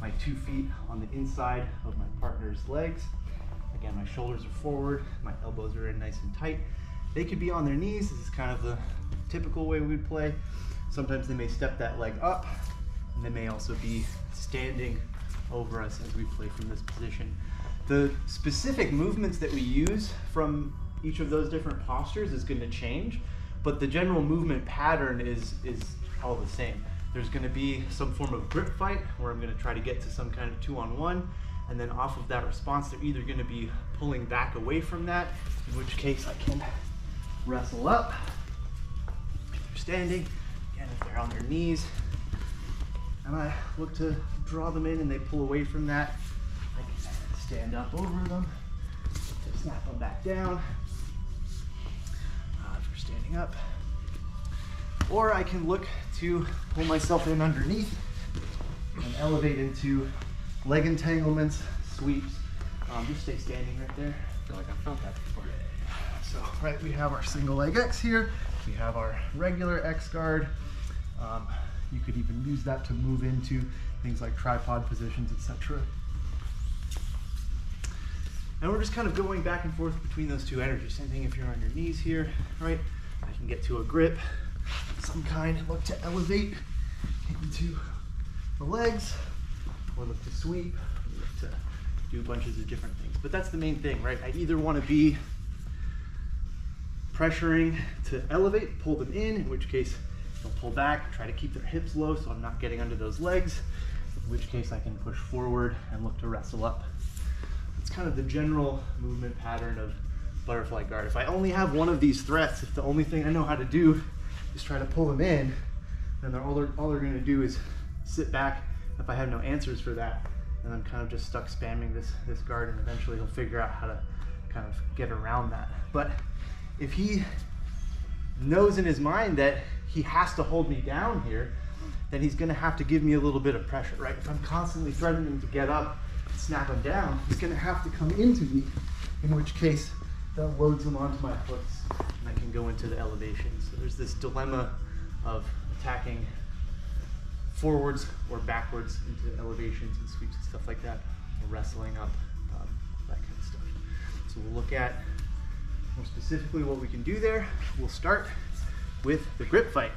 my 2 feet on the inside of my partner's legs. Again, my shoulders are forward, my elbows are in nice and tight. They could be on their knees. This is kind of the typical way we'd play. Sometimes they may step that leg up, and they may also be standing over us as we play from this position. The specific movements that we use from each of those different postures is going to change, but the general movement pattern is all the same. There's going to be some form of grip fight where I'm going to try to get to some kind of 2-on-1, and then off of that response, they're either going to be pulling back away from that, in which case I can wrestle up. If they're standing, again, if they're on their knees, and I look to draw them in and they pull away from that, I can stand up over them, snap them back down if we're standing up. Or I can look to pull myself in underneath and elevate into leg entanglements, sweeps. Just stay standing right there. I feel like I've felt that before. So, right, we have our single leg X here. We have our regular X guard. You could even use that to move into things like tripod positions, etc. And we're just kind of going back and forth between those two energies. Same thing if you're on your knees here, right? I can get to a grip, some kind, and look to elevate into the legs, or look to sweep, or look to do bunches of different things. But that's the main thing, right? I either want to be pressuring to elevate, pull them in which case they'll pull back, try to keep their hips low so I'm not getting under those legs, in which case I can push forward and look to wrestle up. It's kind of the general movement pattern of butterfly guard. If I only have one of these threats, if the only thing I know how to do is try to pull them in, then all they're going to do is sit back if I have no answers for that, and I'm kind of just stuck spamming this guard, and eventually he'll figure out how to kind of get around that. But if he knows in his mind that he has to hold me down here, then he's going to have to give me a little bit of pressure, right? If I'm constantly threatening him to get up, snap him down, he's going to have to come into me, in which case that loads him onto my hooks, and I can go into the elevation. So there's this dilemma of attacking forwards or backwards into elevations and sweeps and stuff like that, or wrestling up, that kind of stuff. So we'll look at more specifically what we can do there. We'll start with the grip fight.